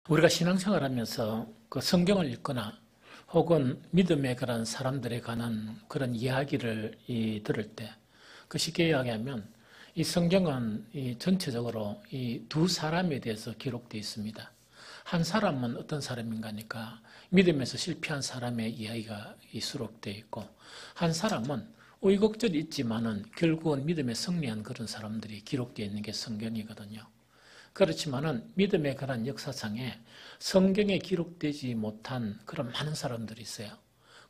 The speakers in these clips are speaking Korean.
우리가 신앙생활 하면서 그 성경을 읽거나 혹은 믿음의 그런 사람들에 관한 그런 이야기를 들을 때, 그 쉽게 이야기하면 이 성경은 전체적으로 이 두 사람에 대해서 기록되어 있습니다. 한 사람은 어떤 사람인가 하니까 믿음에서 실패한 사람의 이야기가 수록되어 있고, 한 사람은 우여곡절이 있지만은 결국은 믿음에 승리한 그런 사람들이 기록되어 있는 게 성경이거든요. 그렇지만은 믿음의 그런 역사상에 성경에 기록되지 못한 그런 많은 사람들이 있어요.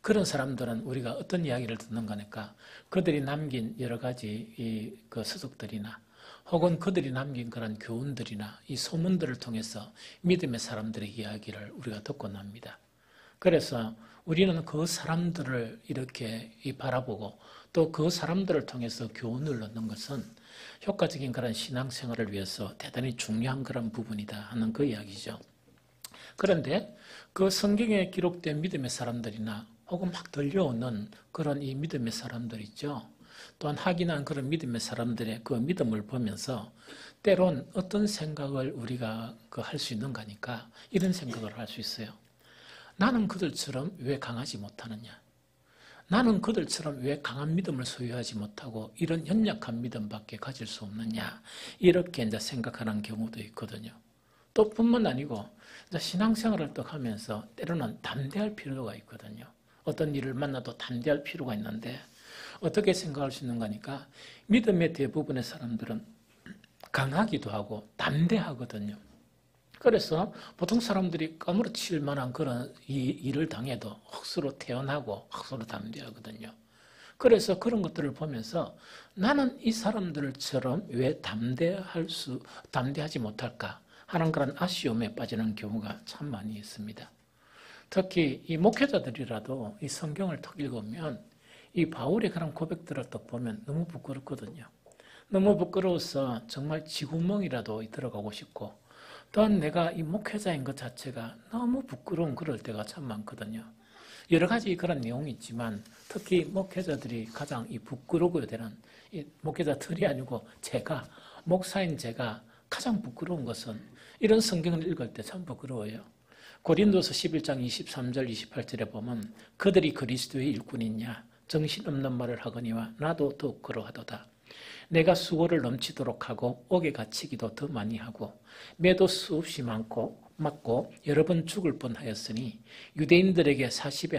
그런 사람들은 우리가 어떤 이야기를 듣는 거니까 그들이 남긴 여러 가지 그 서적들이나 혹은 그들이 남긴 그런 교훈들이나 이 소문들을 통해서 믿음의 사람들의 이야기를 우리가 듣고 납니다. 그래서 우리는 그 사람들을 이렇게 바라보고 또 그 사람들을 통해서 교훈을 얻는 것은 효과적인 그런 신앙생활을 위해서 대단히 중요한 그런 부분이다 하는 그 이야기죠. 그런데 그 성경에 기록된 믿음의 사람들이나 혹은 막 들려오는 그런 이 믿음의 사람들 있죠. 또한 확인한 그런 믿음의 사람들의 그 믿음을 보면서 때론 어떤 생각을 우리가 할 수 있는가 하니까 이런 생각을 할 수 있어요. 나는 그들처럼 왜 강하지 못하느냐? 나는 그들처럼 왜 강한 믿음을 소유하지 못하고 이런 연약한 믿음밖에 가질 수 없느냐? 이렇게 이제 생각하는 경우도 있거든요. 또 뿐만 아니고 신앙생활을 또 하면서 때로는 담대할 필요가 있거든요. 어떤 일을 만나도 담대할 필요가 있는데 어떻게 생각할 수 있는가 하니까 믿음의 대부분의 사람들은 강하기도 하고 담대하거든요. 그래서 보통 사람들이 까무러칠 만한 그런 일을 당해도 헛수로 태어나고 헛수로 담대하거든요. 그래서 그런 것들을 보면서 나는 이 사람들처럼 왜 담대하지 못할까 하는 그런 아쉬움에 빠지는 경우가 참 많이 있습니다. 특히 이 목회자들이라도 이 성경을 딱 읽으면 이 바울의 그런 고백들을 딱 보면 너무 부끄럽거든요. 너무 부끄러워서 정말 쥐구멍이라도 들어가고 싶고, 또한 내가 이 목회자인 것 자체가 너무 부끄러운 그럴 때가 참 많거든요. 여러 가지 그런 내용이 있지만 특히 목회자들이 가장 이 부끄러워야 되는, 이 목회자들이 아니고 목사인 제가 가장 부끄러운 것은 이런 성경을 읽을 때 참 부끄러워요. 고린도서 11장 23절 28절에 보면 그들이 그리스도의 일꾼이냐 정신없는 말을 하거니와 나도 더욱 그러하도다. 내가 수고를 넘치도록 하고 옥에 갇히기도 더 많이 하고 매도 수없이 맞고 여러 번 죽을 뻔하였으니 유대인들에게 40에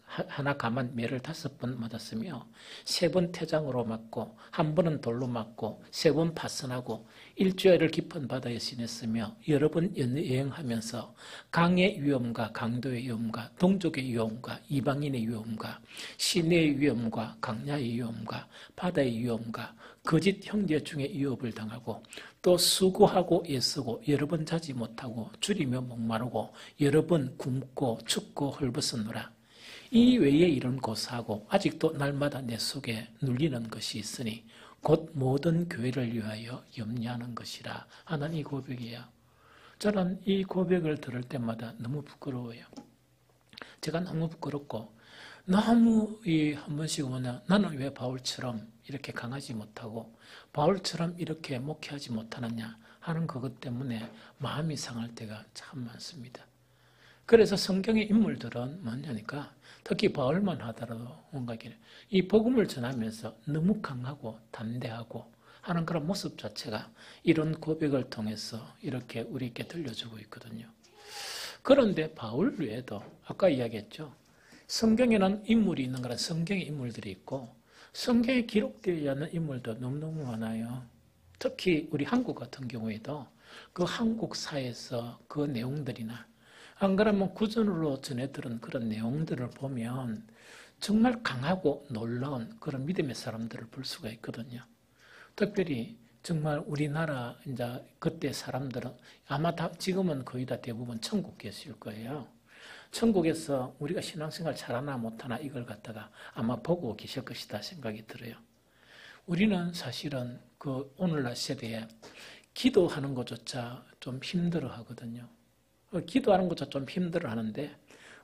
하나 감한 매를 5번 맞았으며 3번 태장으로 맞고 1번은 돌로 맞고 3번 파선하고 일주일을 깊은 바다에 지냈으며 여러 번 여행하면서 강의 위험과 강도의 위험과 동족의 위험과 이방인의 위험과 시내의 위험과 강야의 위험과 바다의 위험과 거짓 형제 중에 위협을 당하고 또 수고하고 애쓰고 여러 번 자지 못하고 줄이며 목마르고 여러 번 굶고 춥고 헐벗었노라. 이 외에 이런 고사하고 아직도 날마다 내 속에 눌리는 것이 있으니 곧 모든 교회를 위하여 염려하는 것이라 하는 이 고백이에요. 저는 이 고백을 들을 때마다 너무 부끄러워요. 제가 너무 부끄럽고 너무 한 번씩 오면 나는 왜 바울처럼 이렇게 강하지 못하고 바울처럼 이렇게 목회하지 못하느냐 하는 그것 때문에 마음이 상할 때가 참 많습니다. 그래서 성경의 인물들은 뭐냐니까 특히 바울만 하더라도 뭔가 이 복음을 전하면서 너무 강하고 담대하고 하는 그런 모습 자체가 이런 고백을 통해서 이렇게 우리에게 들려주고 있거든요. 그런데 바울 외에도 아까 이야기했죠. 성경에는 인물이 있는 거란 성경의 인물들이 있고 성경에 기록되지 않는 인물도 너무너무 많아요. 특히 우리 한국 같은 경우에도 그 한국사에서 그 내용들이나 안 그러면 구전으로 전해들은 그런 내용들을 보면 정말 강하고 놀라운 그런 믿음의 사람들을 볼 수가 있거든요. 특별히 정말 우리나라 이제 그때 사람들은 아마 지금은 거의 다 대부분 천국 계실 거예요. 천국에서 우리가 신앙생활 잘하나 못하나 이걸 갖다가 아마 보고 계실 것이다 생각이 들어요. 우리는 사실은 그 오늘날 세대에 기도하는 것조차 좀 힘들어 하거든요. 기도하는 것조차 좀 힘들어 하는데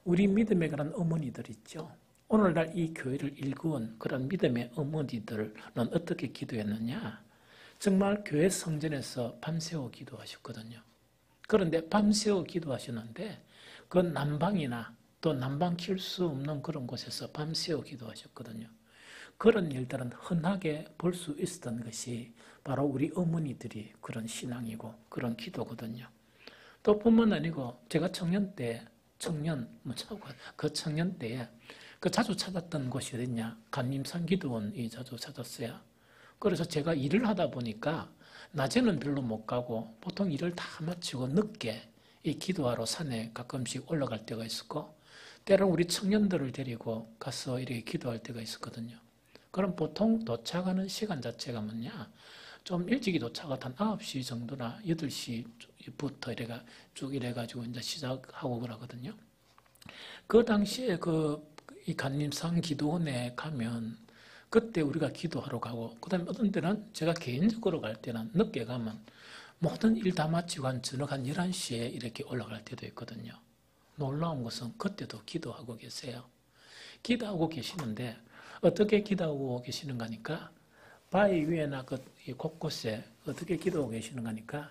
우리 믿음의 그런 어머니들 있죠. 오늘날 이 교회를 일구은 그런 믿음의 어머니들은 어떻게 기도했느냐. 정말 교회 성전에서 밤새워 기도하셨거든요. 그런데 밤새워 기도하셨는데 그 난방이나 또 난방 킬 수 없는 그런 곳에서 밤새워 기도하셨거든요. 그런 일들은 흔하게 볼 수 있었던 것이 바로 우리 어머니들이 그런 신앙이고 그런 기도거든요. 또 뿐만 아니고 제가 청년 때에 그 자주 찾았던 곳이 어딨냐? 감림산 기도원이 자주 찾았어요. 그래서 제가 일을 하다 보니까 낮에는 별로 못 가고 보통 일을 다 마치고 늦게 이 기도하러 산에 가끔씩 올라갈 때가 있었고 때로는 우리 청년들을 데리고 가서 이렇게 기도할 때가 있었거든요. 그럼 보통 도착하는 시간 자체가 뭐냐? 좀 일찍이 도착한 9시 정도나 8시부터 쭉 이래가지고 이제 시작하고 그러거든요. 그 당시에 이 간림산 기도원에 가면 그때 우리가 기도하러 가고 그다음에 어떤 때는 제가 개인적으로 갈 때는 늦게 가면 모든 일 다 마치고 저녁 한 11시에 이렇게 올라갈 때도 있거든요. 놀라운 것은 그때도 기도하고 계세요. 기도하고 계시는데 어떻게 기도하고 계시는가 하니까 바위 위에나 이 곳곳에 어떻게 기도하고 계시는가 하니까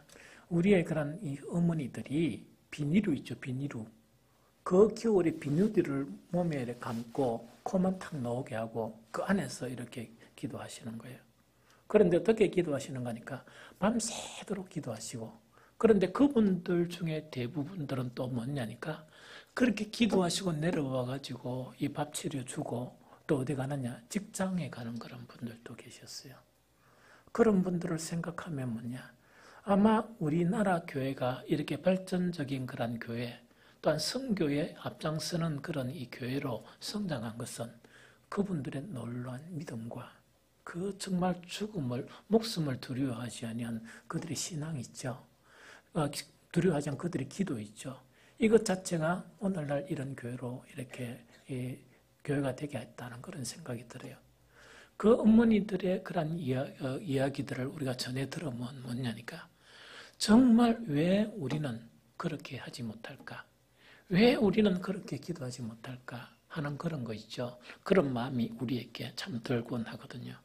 우리의 그런 이 어머니들이 비닐루 있죠, 비닐루. 그 겨울에 비닐을 몸에 이렇게 감고 코만 탁 나오게 하고 그 안에서 이렇게 기도하시는 거예요. 그런데 어떻게 기도하시는가 하니까 밤새도록 기도하시고 그런데 그분들 중에 대부분들은 또 뭐냐니까 그렇게 기도하시고 내려와 가지고 이 밥 차려주고 또 어디 가느냐? 직장에 가는 그런 분들도 계셨어요. 그런 분들을 생각하면 뭐냐? 아마 우리나라 교회가 이렇게 발전적인 그런 교회 또한 선교에 앞장서는 그런 이 교회로 성장한 것은 그분들의 놀라운 믿음과 그 정말 목숨을 두려워하지 아니한 그들의 신앙이 있죠. 두려워하지 않은 그들의 기도 있죠. 이것 자체가 오늘날 이런 교회로 이렇게 교회가 되게 했다는 그런 생각이 들어요. 그 어머니들의 그런 이야기들을 우리가 전해 들으면 뭐냐니까 정말 왜 우리는 그렇게 하지 못할까? 왜 우리는 그렇게 기도하지 못할까 하는 그런 거 있죠. 그런 마음이 우리에게 참 들곤 하거든요.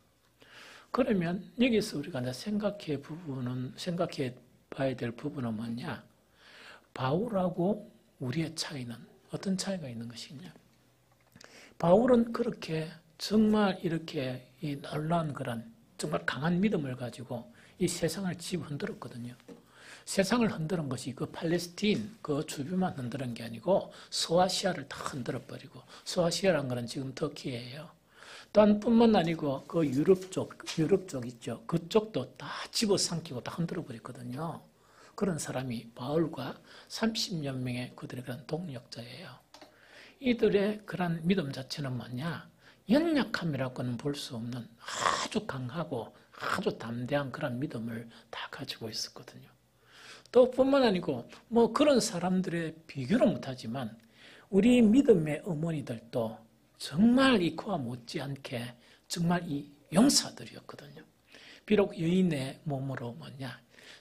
그러면 여기서 우리가 이제 생각해 봐야 될 부분은 뭐냐? 바울하고 우리의 차이는 어떤 차이가 있는 것이냐? 바울은 그렇게 정말 이렇게 이 놀라운 그런 정말 강한 믿음을 가지고 이 세상을 흔들었거든요. 세상을 흔드는 것이 그 팔레스틴 그 주변만 흔드는 게 아니고 소아시아를 다 흔들어버리고 소아시아라는 것은 지금 터키예요. 또한 뿐만 아니고 그 유럽 쪽 있죠. 그쪽도 다 집어삼키고 다 흔들어버렸거든요. 그런 사람이 바울과 30여 명의 그들의 그런 동력자예요. 이들의 그런 믿음 자체는 뭐냐? 연약함이라고는 볼 수 없는 아주 강하고 아주 담대한 그런 믿음을 다 가지고 있었거든요. 또 뿐만 아니고 뭐 그런 사람들의 비교는 못하지만 우리 믿음의 어머니들도 정말 이 그와 못지않게 정말 이 용사들이었거든요. 비록 여인의 몸으로 뭐냐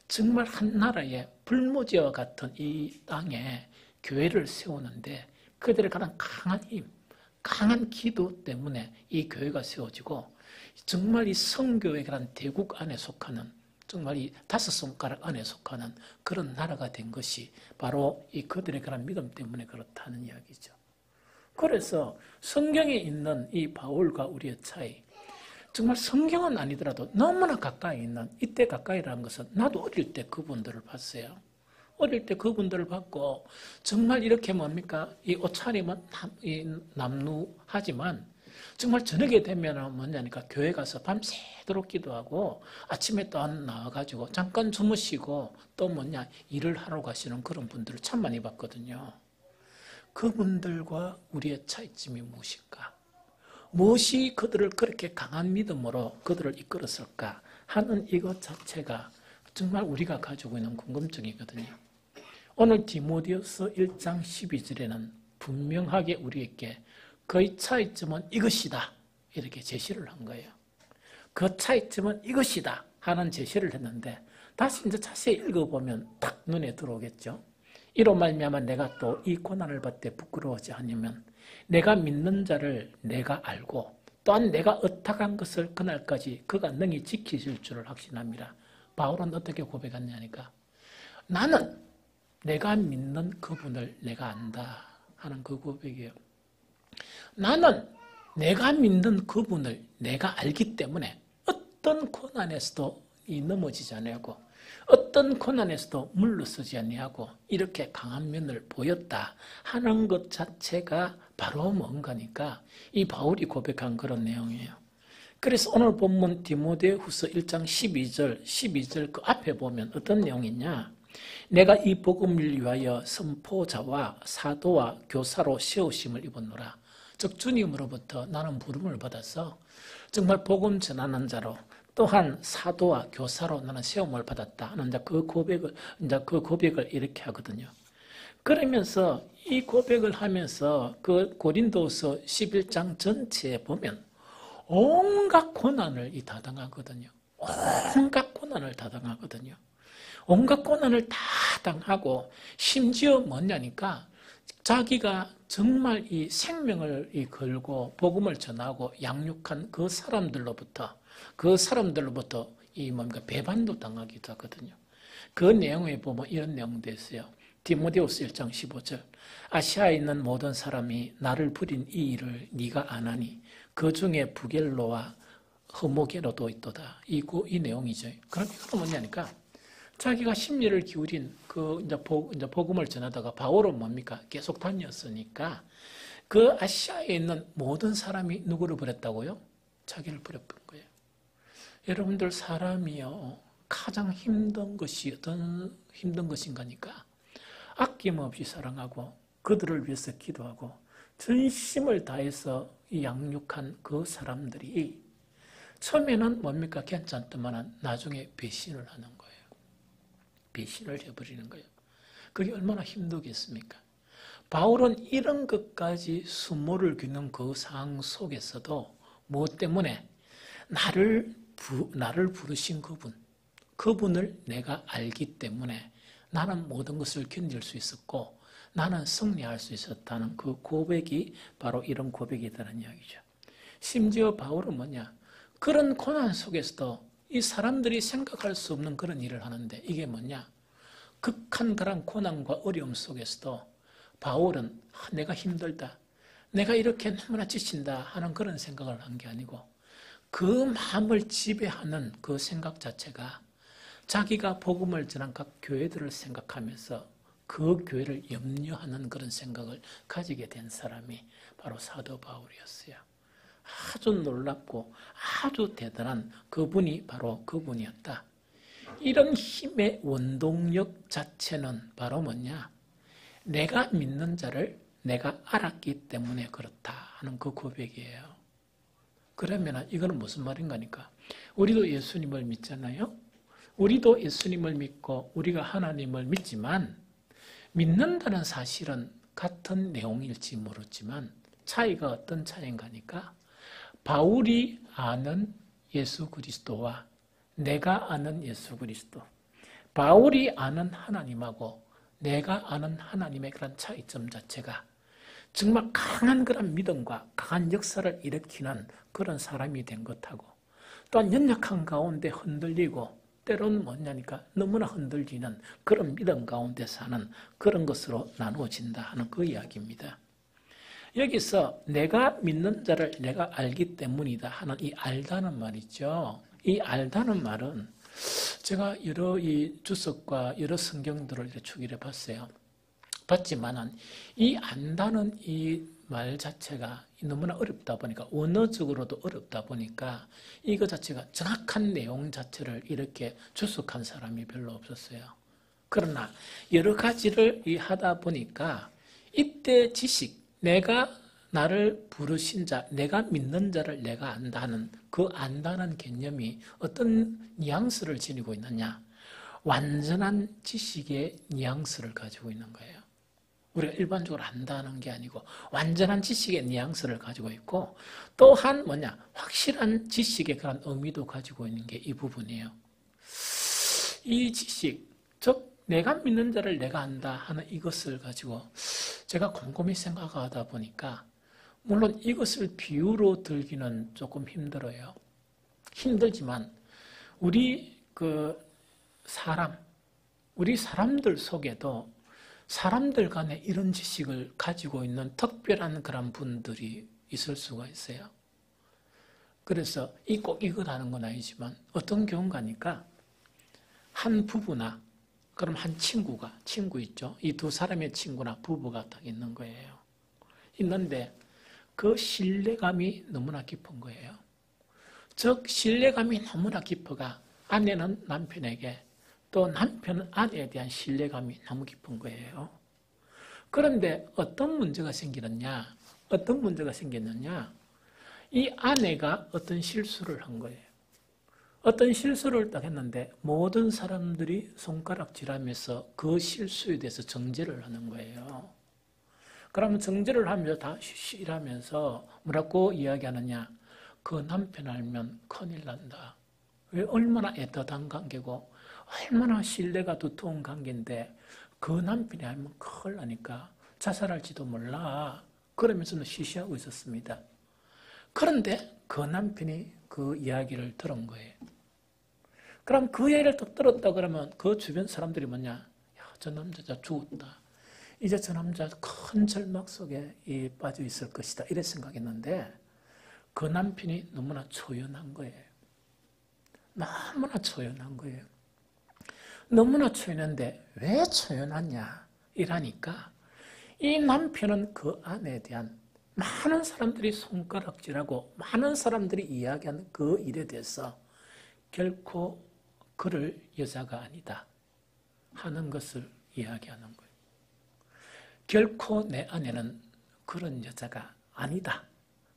정말 한 나라의 불모지와 같은 이 땅에 교회를 세우는데 그들의 그런 강한 힘, 강한 기도 때문에 이 교회가 세워지고 정말 이 성교의 그런 대국 안에 속하는 정말 이 5손가락 안에 속하는 그런 나라가 된 것이 바로 이 그들의 그런 믿음 때문에 그렇다는 이야기죠. 그래서 성경에 있는 이 바울과 우리의 차이, 정말 성경은 아니더라도 너무나 가까이 있는 이때 가까이라는 것은 나도 어릴 때 그분들을 봤어요. 어릴 때 그분들을 봤고 정말 이렇게 뭡니까? 이 옷차림은 남루하지만 정말 저녁에 되면 뭐냐니까 교회 가서 밤새도록 기도하고 아침에 또 나와가지고 잠깐 주무시고 또 뭐냐 일을 하러 가시는 그런 분들을 참 많이 봤거든요. 그분들과 우리의 차이점이 무엇일까? 무엇이 그들을 그렇게 강한 믿음으로 그들을 이끌었을까 하는 이것 자체가 정말 우리가 가지고 있는 궁금증이거든요. 오늘 디모데후서 1장 12절에는 분명하게 우리에게 그의 차이점은 이것이다 이렇게 제시를 한 거예요. 그 차이점은 이것이다 하는 제시를 했는데 다시 이제 자세히 읽어보면 딱 눈에 들어오겠죠. 이로 말미암아 내가 또 이 고난을 받되 부끄러워하지 않으면 내가 믿는 자를 내가 알고 또한 내가 의탁한 것을 그날까지 그가 능히 지키실 줄을 확신합니다. 바울은 어떻게 고백했냐니까 나는 내가 믿는 그분을 내가 안다 하는 그 고백이에요. 나는 내가 믿는 그분을 내가 알기 때문에 어떤 고난에서도 넘어지지 아니하고 어떤 고난에서도 물러서지 아니하고 이렇게 강한 면을 보였다 하는 것 자체가 바로 뭔가니까 이 바울이 고백한 그런 내용이에요. 그래서 오늘 본문 디모데후서 1장 12절 그 앞에 보면 어떤 내용이냐, 내가 이 복음을 위하여 선포자와 사도와 교사로 세우심을 입었노라. 즉 주님으로부터 나는 부름을 받아서 정말 복음 전하는 자로 또한 사도와 교사로 나는 세움을 받았다 하는 그 고백을 이렇게 하거든요. 그러면서 이 고백을 하면서 그 고린도서 11장 전체에 보면 온갖 고난을 다 당하거든요. 온갖 고난을 다 당하거든요. 온갖 고난을 다 당하고 심지어 뭐냐니까 자기가 정말 이 생명을 걸고 복음을 전하고 양육한 그 사람들로부터 이 뭔가 배반도 당하기도 하거든요. 그 내용에 보면 이런 내용도 있어요. 디모데후서 1장 15절 아시아에 있는 모든 사람이 나를 부린 이 일을 네가 안 하니 그 중에 부겔로와 허모게로도 있도다. 이 내용이죠. 그럼 이건 뭐냐니까 자기가 심리를 기울인 이제 복음을 전하다가 바울은 뭡니까? 계속 다녔으니까 그 아시아에 있는 모든 사람이 누구를 버렸다고요? 자기를 버렸던 거예요. 여러분들 사람이요 가장 힘든 것이 어떤 힘든 것인가니까 아낌없이 사랑하고 그들을 위해서 기도하고 전심을 다해서 양육한 그 사람들이 처음에는 뭡니까? 괜찮더만 나중에 배신을 하는 거예요. 배신을 해버리는 거예요. 그게 얼마나 힘들겠습니까? 바울은 이런 것까지 수모를 기는 그 상황 속에서도 무엇 때문에 나를 부르신 그분을 내가 알기 때문에 나는 모든 것을 견딜 수 있었고 나는 승리할 수 있었다는 그 고백이 바로 이런 고백이라는 이야기죠. 심지어 바울은 뭐냐? 그런 고난 속에서도 이 사람들이 생각할 수 없는 그런 일을 하는데 이게 뭐냐? 극한 그런 고난과 어려움 속에서도 바울은 내가 힘들다, 내가 이렇게 너무나 지친다 하는 그런 생각을 한 게 아니고 그 마음을 지배하는 그 생각 자체가 자기가 복음을 전한 각 교회들을 생각하면서 그 교회를 염려하는 그런 생각을 가지게 된 사람이 바로 사도 바울이었어요. 아주 놀랍고 아주 대단한 그분이 바로 그분이었다. 이런 힘의 원동력 자체는 바로 뭐냐? 내가 믿는 자를 내가 알았기 때문에 그렇다 하는 그 고백이에요. 그러면 이거는 무슨 말인가니까 우리도 예수님을 믿잖아요. 우리도 예수님을 믿고 우리가 하나님을 믿지만 믿는다는 사실은 같은 내용일지 모르지만 차이가 어떤 차이인가니까 바울이 아는 예수 그리스도와 내가 아는 예수 그리스도, 바울이 아는 하나님하고 내가 아는 하나님의 그런 차이점 자체가 정말 강한 그런 믿음과 강한 역사를 일으키는 그런 사람이 된 것하고 또한 연약한 가운데 흔들리고 때로는 뭐냐니까 너무나 흔들리는 그런 믿음 가운데 사는 그런 것으로 나누어진다 하는 그 이야기입니다. 여기서 내가 믿는 자를 내가 알기 때문이다 하는 이 알다는 말이죠. 이 알다는 말은 제가 여러 이 주석과 여러 성경들을 추기를 봤어요. 봤지만은 이 안다는 이 말 자체가 너무나 어렵다 보니까 언어적으로도 어렵다 보니까 이거 자체가 정확한 내용 자체를 이렇게 주석한 사람이 별로 없었어요. 그러나 여러 가지를 하다 보니까 이때 지식, 내가 나를 부르신 자, 내가 믿는 자를 내가 안다는 그 안다는 개념이 어떤 뉘앙스를 지니고 있느냐? 완전한 지식의 뉘앙스를 가지고 있는 거예요. 우리가 일반적으로 안다는 게 아니고 완전한 지식의 뉘앙스를 가지고 있고 또한 뭐냐? 확실한 지식의 그런 의미도 가지고 있는 게 이 부분이에요. 이 지식, 즉 내가 믿는 자를 내가 안다 하는 이것을 가지고 제가 곰곰이 생각하다 보니까 물론 이것을 비유로 들기는 조금 힘들어요. 힘들지만 우리 사람들 속에도 사람들 간에 이런 지식을 가지고 있는 특별한 그런 분들이 있을 수가 있어요. 그래서 꼭 이거라는 건 아니지만 어떤 경우가니까 한 부부나 그럼 한 친구 있죠. 이 두 사람의 친구나 부부가 딱 있는 거예요. 있는데 그 신뢰감이 너무나 깊은 거예요. 즉 신뢰감이 너무나 깊어가 아내는 남편에게 또 남편은 아내에 대한 신뢰감이 너무 깊은 거예요. 그런데 어떤 문제가 생기느냐? 어떤 문제가 생겼느냐? 이 아내가 어떤 실수를 한 거예요. 어떤 실수를 딱 했는데 모든 사람들이 손가락질하면서 그 실수에 대해서 정죄를 하는 거예요. 그러면 정죄를 하면서 다 이러면서 뭐라고 이야기하느냐? 그 남편 알면 큰일 난다. 왜 얼마나 애틋한 관계고 얼마나 신뢰가 두터운 관계인데 그 남편이 알면 큰일 나니까 자살할지도 몰라. 그러면서 시시하고 있었습니다. 그런데 그 남편이 그 이야기를 들은 거예요. 그럼 그 이야기를 또 들었다 그러면 그 주변 사람들이 뭐냐? 야, 저 남자 죽었다. 이제 저 남자 큰 절망 속에 빠져 있을 것이다. 이래 생각했는데 그 남편이 너무나 초연한 거예요. 너무나 초연한 거예요. 너무나 초연한데 왜 초연하냐? 이라니까 이 남편은 그 아내에 대한 많은 사람들이 손가락질하고 많은 사람들이 이야기하는 그 일에 대해서 결코 그럴 여자가 아니다 하는 것을 이야기하는 거예요. 결코 내 아내는 그런 여자가 아니다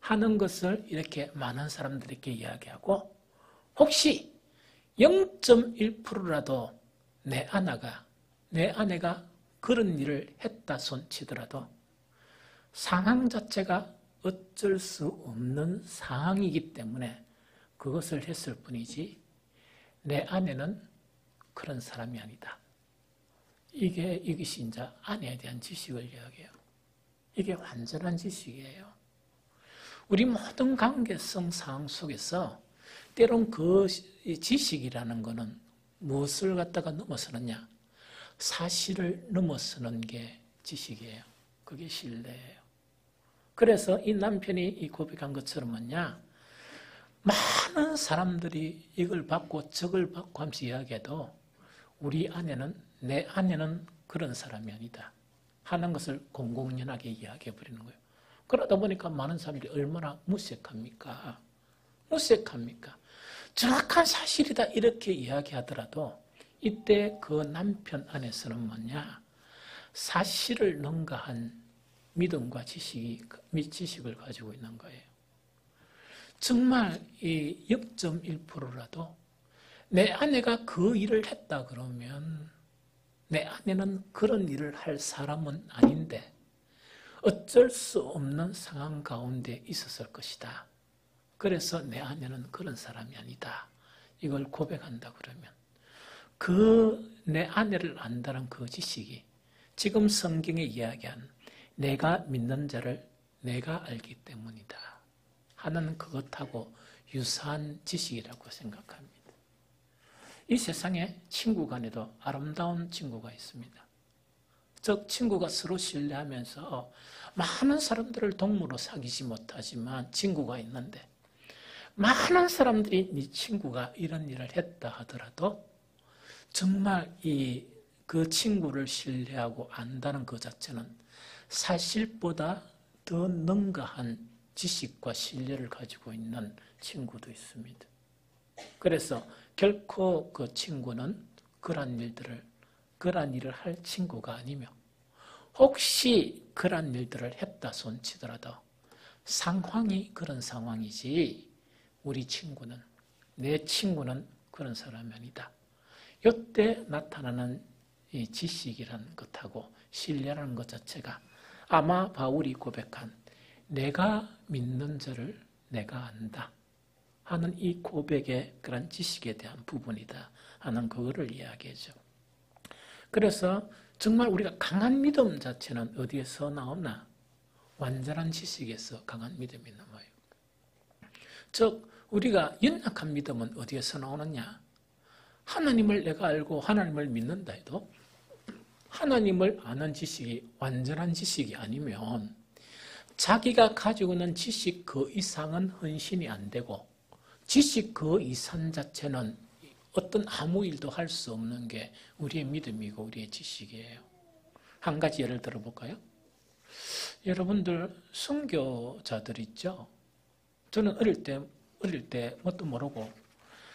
하는 것을 이렇게 많은 사람들에게 이야기하고 혹시 0.1%라도 내 아내가 그런 일을 했다 손치더라도 상황 자체가 어쩔 수 없는 상황이기 때문에 그것을 했을 뿐이지 내 아내는 그런 사람이 아니다. 이것이 이제 아내에 대한 지식을 이야기해요. 이게 완전한 지식이에요. 우리 모든 관계성 상황 속에서 때론 그 지식이라는 것은 무엇을 갖다가 넘어서느냐? 사실을 넘어서는 게 지식이에요. 그게 신뢰예요. 그래서 이 남편이 이 고백한 것처럼 뭐냐? 많은 사람들이 이걸 받고 저걸 받고 하면서 이야기해도 내 아내는 그런 사람이 아니다 하는 것을 공공연하게 이야기해버리는 거예요. 그러다 보니까 많은 사람들이 얼마나 무색합니까? 정확한 사실이다 이렇게 이야기하더라도 이때 그 남편 안에서는 뭐냐? 사실을 능가한 믿음과 지식을 가지고 있는 거예요. 정말 이 0.1%라도 내 아내가 그 일을 했다 그러면 내 아내는 그런 일을 할 사람은 아닌데 어쩔 수 없는 상황 가운데 있었을 것이다. 그래서 내 아내는 그런 사람이 아니다. 이걸 고백한다 그러면 내 아내를 안다는 그 지식이 지금 성경에 이야기한 내가 믿는 자를 내가 알기 때문이다 하는 그것하고 유사한 지식이라고 생각합니다. 이 세상에 친구 간에도 아름다운 친구가 있습니다. 즉 친구가 서로 신뢰하면서 많은 사람들을 동무로 사귀지 못하지만 친구가 있는데 많은 사람들이 네 친구가 이런 일을 했다 하더라도 정말 그 친구를 신뢰하고 안다는 그 자체는 사실보다 더 능가한 지식과 신뢰를 가지고 있는 친구도 있습니다. 그래서 결코 그 친구는 그러한 일을 할 친구가 아니며 혹시 그러한 일들을 했다 손치더라도 상황이 그런 상황이지 내 친구는 그런 사람이 아니다. 이때 나타나는 이 지식이라는 것하고 신뢰라는 것 자체가 아마 바울이 고백한 내가 믿는 자를 내가 안다 하는 이 고백의 그런 지식에 대한 부분이다 하는 그거를 이야기하죠. 그래서 정말 우리가 강한 믿음 자체는 어디에서 나오나? 완전한 지식에서 강한 믿음이 나와요. 즉 우리가 연약한 믿음은 어디에서 나오느냐? 하나님을 내가 알고 하나님을 믿는다 해도 하나님을 아는 지식이 완전한 지식이 아니면 자기가 가지고 있는 지식 그 이상은 헌신이 안 되고 지식 그 이상 자체는 어떤 아무 일도 할 수 없는 게 우리의 믿음이고 우리의 지식이에요. 한 가지 예를 들어볼까요? 여러분들 순교자들 있죠? 저는 어릴 때 뭣도 모르고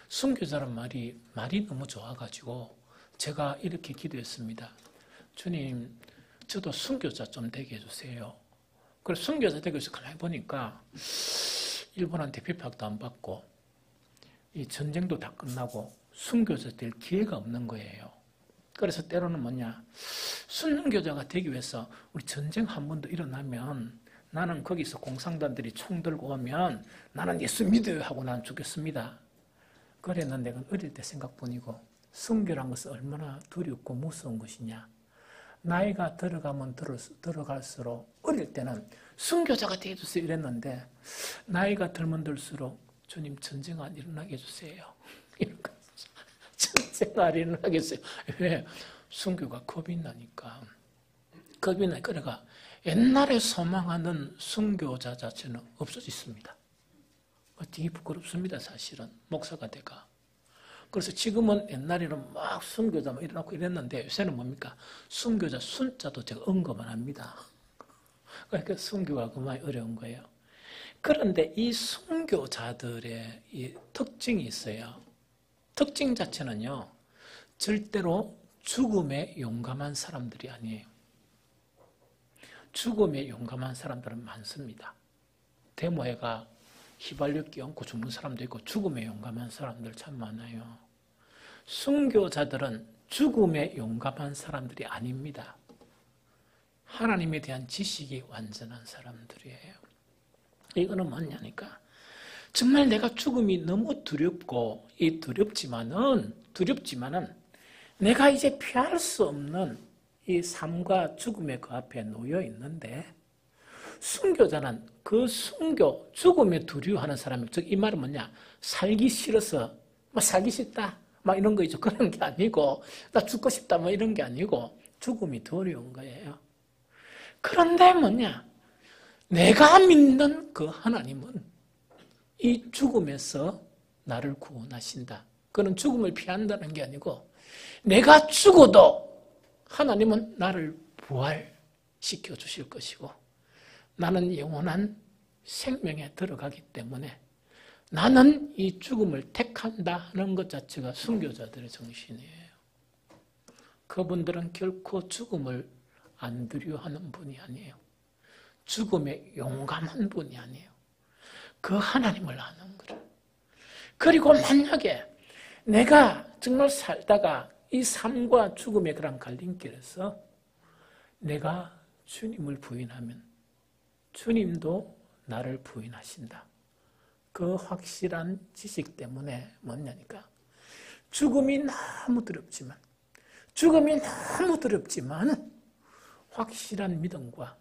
순교자란 말이 너무 좋아가지고 제가 이렇게 기도했습니다. 주님, 저도 순교자 좀 되게 해주세요. 그래서 순교자 되고 있어 가만히 보니까 일본한테 비박도 안 받고 이 전쟁도 다 끝나고 순교자 될 기회가 없는 거예요. 그래서 때로는 뭐냐, 순교자가 되기 위해서 우리 전쟁 한 번 더 일어나면 나는 거기서 공산당들이 총 들고 오면 나는 예수 믿어요 하고 난 죽겠습니다. 그랬는데 그건 어릴 때 생각뿐이고 순교란 것은 얼마나 두렵고 무서운 것이냐. 나이가 들어가면 들어갈수록 어릴 때는 순교자가 되어주세요 이랬는데 나이가 들면 들수록 주님 전쟁 안 일어나게 해주세요. 전쟁 안 일어나게 해주세요. 왜? 순교가 겁이 나니까. 겁이 나니까 그래가 옛날에 소망하는 순교자 자체는 없어졌습니다. 되게 부끄럽습니다. 사실은 목사가 돼가. 그래서 지금은 옛날에는 막 순교자 일어나고 이랬는데 요새는 뭡니까? 순교자 순자도 제가 언급을 합니다. 그러니까 순교가 그만이 어려운 거예요. 그런데 이 순교자들의 이 특징이 있어요. 특징 자체는요, 절대로 죽음에 용감한 사람들이 아니에요. 죽음에 용감한 사람들은 많습니다. 데모에가 휘발유 끼얹고 죽는 사람도 있고 죽음에 용감한 사람들 참 많아요. 순교자들은 죽음에 용감한 사람들이 아닙니다. 하나님에 대한 지식이 완전한 사람들이에요. 이거는 뭐냐니까 정말 내가 죽음이 너무 두렵고 이 두렵지만은 내가 이제 피할 수 없는 이 삶과 죽음의 그 앞에 놓여 있는데 순교자는 그 죽음에 두려워하는 사람이, 즉 이 말은 뭐냐, 살기 싫어서 살기 싫다 이런 거 있죠. 그런 게 아니고 나 죽고 싶다 이런 게 아니고 죽음이 두려운 거예요. 그런데 뭐냐, 내가 믿는 그 하나님은 이 죽음에서 나를 구원하신다. 그는 죽음을 피한다는 게 아니고 내가 죽어도 하나님은 나를 부활시켜 주실 것이고 나는 영원한 생명에 들어가기 때문에 나는 이 죽음을 택한다는 것 자체가 순교자들의 정신이에요. 그분들은 결코 죽음을 안 두려워하는 분이 아니에요. 죽음에 용감한 분이 아니에요. 그 하나님을 아는 거예요. 그리고 만약에 내가 정말 살다가 이 삶과 죽음의 그런 갈림길에서 내가 주님을 부인하면 주님도 나를 부인하신다. 그 확실한 지식 때문에 뭐냐니까 죽음이 너무 두렵지만 확실한 믿음과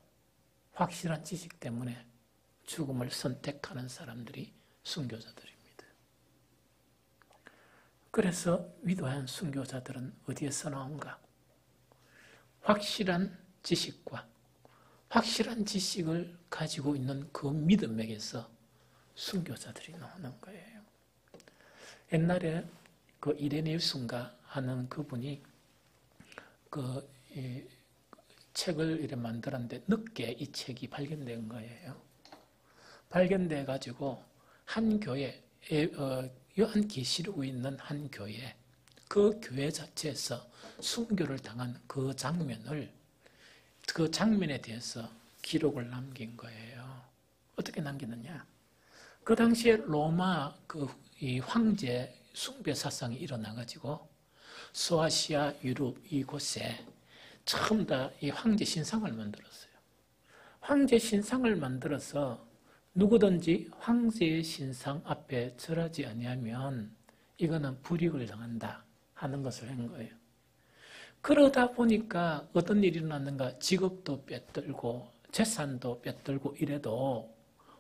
확실한 지식 때문에 죽음을 선택하는 사람들이 순교자들입니다. 그래서 위대한 순교자들은 어디에서 나온가? 확실한 지식과 확실한 지식을 가지고 있는 그 믿음에게서 순교자들이 나오는 거예요. 옛날에 그 이레네우스인가 하는 그분이 이 책을 이렇게 만들었는데 늦게 이 책이 발견된 거예요. 발견돼 가지고 한 교회, 요한계시록에 있는 한 교회, 그 교회 자체에서 순교를 당한 그 장면에 대해서 기록을 남긴 거예요. 어떻게 남기느냐? 그 당시에 로마 이 황제 숭배 사상이 일어나가지고 소아시아, 유럽 이곳에 처음 다 이 황제 신상을 만들었어요. 황제 신상을 만들어서 누구든지 황제의 신상 앞에 절하지 아니하면 이거는 불이익을 당한다 하는 것을 한 거예요. 그러다 보니까 어떤 일이 일어났는가, 직업도 빼들고 재산도 빼들고 이래도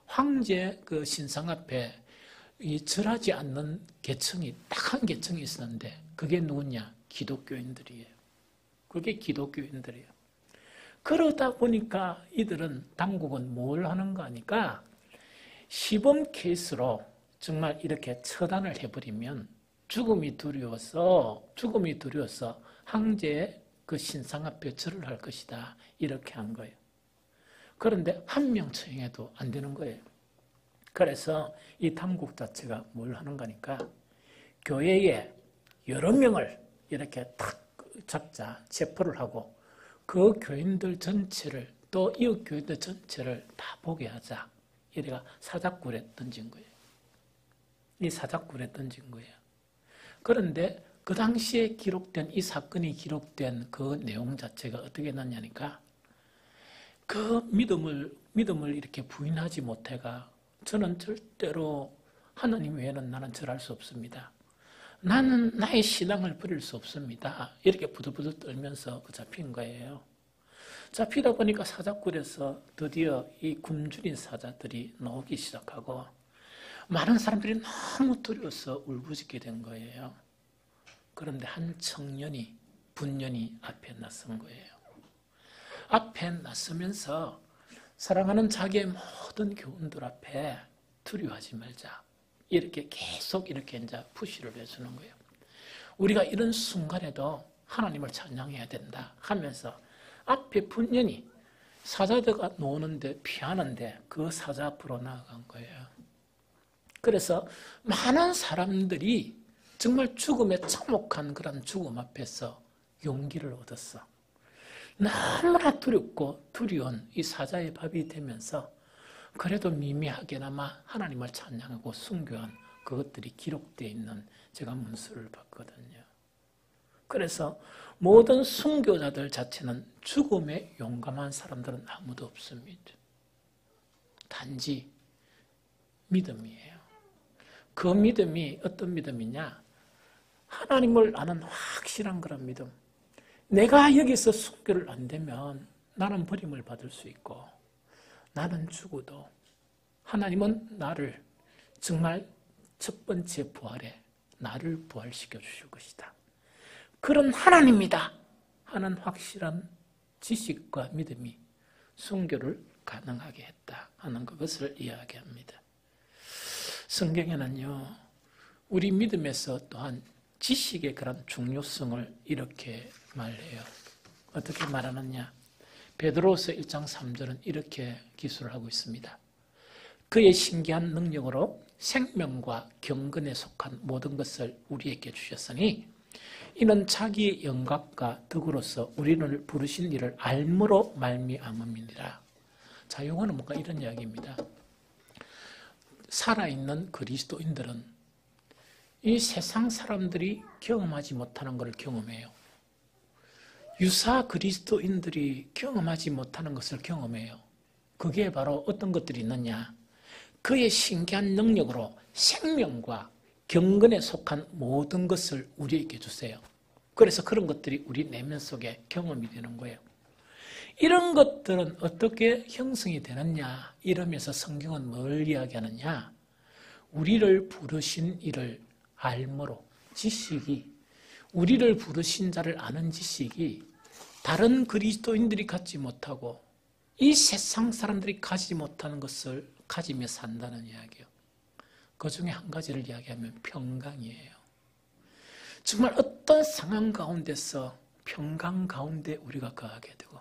황제 그 신상 앞에 이 절하지 않는 계층이 딱 한 계층이 있었는데 그게 누구냐? 기독교인들이에요. 그게 기독교인들이에요. 그러다 보니까 이들은 당국은 뭘 하는가 하니까 시범 케이스로 정말 이렇게 처단을 해버리면 죽음이 두려워서 황제의 그 신상 앞에 절을 할 것이다. 이렇게 한 거예요. 그런데 한 명 처형해도 안 되는 거예요. 그래서 이 당국 자체가 뭘 하는가 하니까 교회에 여러 명을 이렇게 탁 잡자 체포를 하고 그 교인들 전체를 또 이웃 교인들 전체를 다 보게 하자. 이래가 사자굴에 던진 거예요. 이 사자굴에 던진 거예요. 그런데 그 당시에 기록된 이 사건이 기록된 그 내용 자체가 어떻게 났냐니까 그 믿음을 이렇게 부인하지 못해가 저는 절대로 하나님 외에는 나는 절할 수 없습니다. 나는 나의 신앙을 버릴 수 없습니다. 이렇게 부들부들 떨면서 잡힌 거예요. 잡히다 보니까 사자굴에서 드디어 이 굶주린 사자들이 나오기 시작하고 많은 사람들이 너무 두려워서 울부짖게 된 거예요. 그런데 한 청년이 분년이 앞에 나선 거예요. 앞에 나서면서 사랑하는 자기의 모든 교훈들 앞에 두려워하지 말자. 이렇게 계속 이렇게 이제 푸시를 해주는 거예요. 우리가 이런 순간에도 하나님을 찬양해야 된다 하면서 앞에 분연히 사자들가 노는데 피하는데 그 사자 앞으로 나아간 거예요. 그래서 많은 사람들이 정말 죽음에 참혹한 그런 죽음 앞에서 용기를 얻었어. 너무나 두렵고 두려운 이 사자의 밥이 되면서 그래도 미미하게나마 하나님을 찬양하고 순교한 그것들이 기록되어 있는 제가 문서를 봤거든요. 그래서 모든 순교자들 자체는 죽음에 용감한 사람들은 아무도 없습니다. 단지 믿음이에요. 그 믿음이 어떤 믿음이냐? 하나님을 아는 확실한 그런 믿음. 내가 여기서 순교를 안 되면 나는 버림을 받을 수 있고 나는 죽어도 하나님은 나를 정말 첫 번째 부활에 나를 부활시켜 주실 것이다. 그런 하나님이다 하는 확실한 지식과 믿음이 순교를 가능하게 했다 하는 그것을 이야기합니다. 성경에는요, 우리 믿음에서 또한 지식의 그런 중요성을 이렇게 말해요. 어떻게 말하느냐? 베드로서 1장 3절은 이렇게 기술을 하고 있습니다. 그의 신기한 능력으로 생명과 경건에 속한 모든 것을 우리에게 주셨으니 이는 자기의 영광과 덕으로서 우리를 부르신 이를 알므로 말미암음이니라. 자, 이거는 뭔가 이런 이야기입니다. 살아있는 그리스도인들은 이 세상 사람들이 경험하지 못하는 것을 경험해요. 유사 그리스도인들이 경험하지 못하는 것을 경험해요. 그게 바로 어떤 것들이 있느냐? 그의 신기한 능력으로 생명과 경건에 속한 모든 것을 우리에게 주세요. 그래서 그런 것들이 우리 내면 속에 경험이 되는 거예요. 이런 것들은 어떻게 형성이 되느냐? 이러면서 성경은 뭘 이야기하느냐? 우리를 부르신 이를 알므로, 지식이, 우리를 부르신 자를 아는 지식이 다른 그리스도인들이 갖지 못하고 이 세상 사람들이 가지지 못하는 것을 가지며 산다는 이야기예요. 그 중에 한 가지를 이야기하면 평강이에요. 정말 어떤 상황 가운데서 평강 가운데 우리가 거하게 되고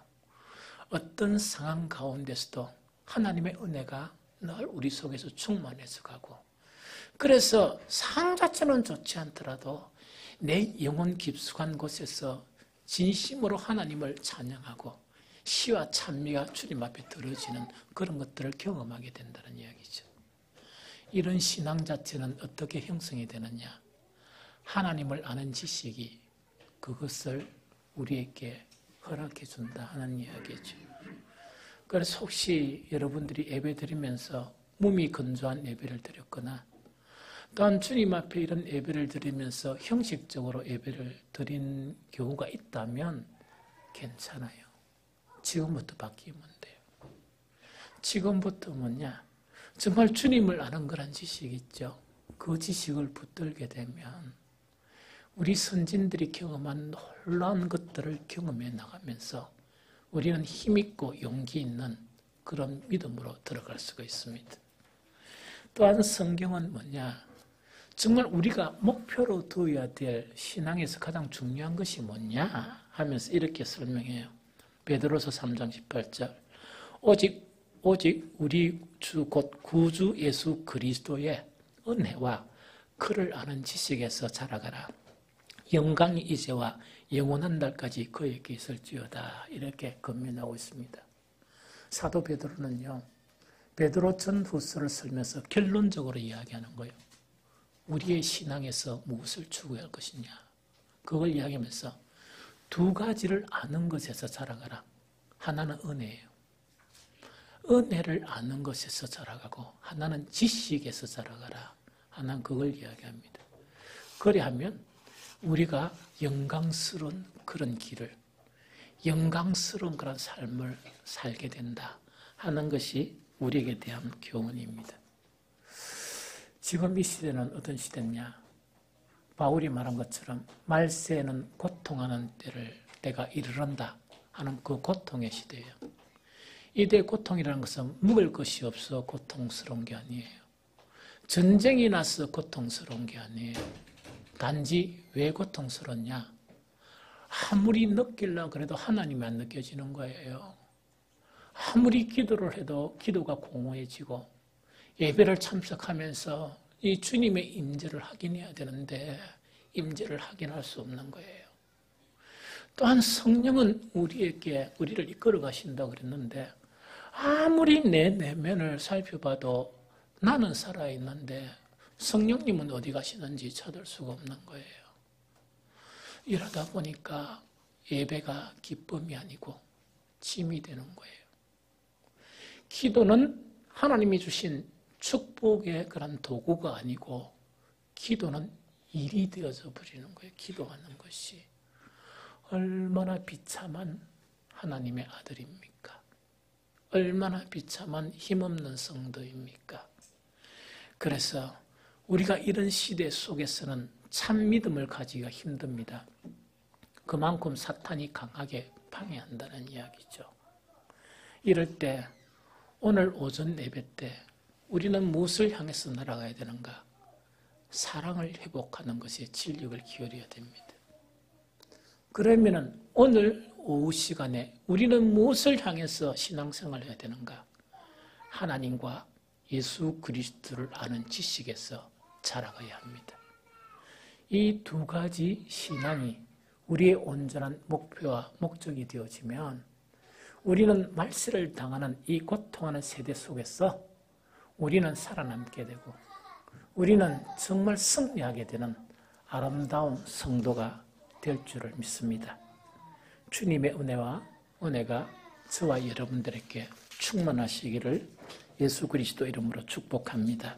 어떤 상황 가운데서도 하나님의 은혜가 늘 우리 속에서 충만해서 가고 그래서 상황 자체는 좋지 않더라도 내 영혼 깊숙한 곳에서 진심으로 하나님을 찬양하고 시와 찬미가 주님 앞에 들어지는 그런 것들을 경험하게 된다는 이야기죠. 이런 신앙 자체는 어떻게 형성이 되느냐? 하나님을 아는 지식이 그것을 우리에게 허락해 준다 하는 이야기죠. 그래서 혹시 여러분들이 예배 드리면서 몸이 건조한 예배를 드렸거나 또한 주님 앞에 이런 예배를 드리면서 형식적으로 예배를 드린 경우가 있다면 괜찮아요. 지금부터 바뀌면 돼요. 지금부터 뭐냐? 정말 주님을 아는 그런 지식이 있죠. 그 지식을 붙들게 되면 우리 선진들이 경험한 놀라운 것들을 경험해 나가면서 우리는 힘있고 용기 있는 그런 믿음으로 들어갈 수가 있습니다. 또한 성경은 뭐냐? 정말 우리가 목표로 두어야 될 신앙에서 가장 중요한 것이 뭐냐? 하면서 이렇게 설명해요. 베드로서 3장 18절. 오직 우리 주 곧 구주 예수 그리스도의 은혜와 그를 아는 지식에서 자라가라. 영광이 이제와 영원한 날까지 그에게 있을지어다. 이렇게 권면하고 있습니다. 사도 베드로는요, 베드로 전후서를 쓰면서 결론적으로 이야기하는 거예요. 우리의 신앙에서 무엇을 추구할 것이냐. 그걸 이야기하면서 두 가지를 아는 것에서 자라가라. 하나는 은혜예요. 은혜를 아는 것에서 자라가고 하나는 지식에서 자라가라. 하나는 그걸 이야기합니다. 그래야면 우리가 영광스러운 그런 길을, 영광스러운 그런 삶을 살게 된다 하는 것이 우리에게 대한 교훈입니다. 지금 이 시대는 어떤 시대냐? 바울이 말한 것처럼 말세에는 고통하는 때가 이르른다 하는 그 고통의 시대예요. 이때 고통이라는 것은 먹을 것이 없어 고통스러운 게 아니에요. 전쟁이 나서 고통스러운 게 아니에요. 단지 왜 고통스럽냐? 아무리 느끼려고 그래도 하나님이 안 느껴지는 거예요. 아무리 기도를 해도 기도가 공허해지고 예배를 참석하면서 이 주님의 임재를 확인해야 되는데 임재를 확인할 수 없는 거예요. 또한 성령은 우리를 이끌어 가신다고 그랬는데 아무리 내 내면을 살펴봐도 나는 살아있는데 성령님은 어디 가시는지 찾을 수가 없는 거예요. 이러다 보니까 예배가 기쁨이 아니고 짐이 되는 거예요. 기도는 하나님이 주신 축복의 그런 도구가 아니고 기도는 일이 되어져 버리는 거예요. 기도하는 것이. 얼마나 비참한 하나님의 아들입니까? 얼마나 비참한 힘없는 성도입니까? 그래서 우리가 이런 시대 속에서는 참 믿음을 가지기가 힘듭니다. 그만큼 사탄이 강하게 방해한다는 이야기죠. 이럴 때 오늘 오전 예배 때 우리는 무엇을 향해서 날아가야 되는가? 사랑을 회복하는 것에 진력을 기울여야 됩니다. 그러면 오늘 오후 시간에 우리는 무엇을 향해서 신앙생활을 해야 되는가? 하나님과 예수 그리스도를 아는 지식에서 자라가야 합니다. 이 두 가지 신앙이 우리의 온전한 목표와 목적이 되어지면 우리는 말세를 당하는 이 고통하는 세대 속에서 우리는 살아남게 되고 우리는 정말 승리하게 되는 아름다운 성도가 될 줄을 믿습니다. 주님의 은혜가 저와 여러분들에게 충만하시기를 예수 그리스도 이름으로 축복합니다.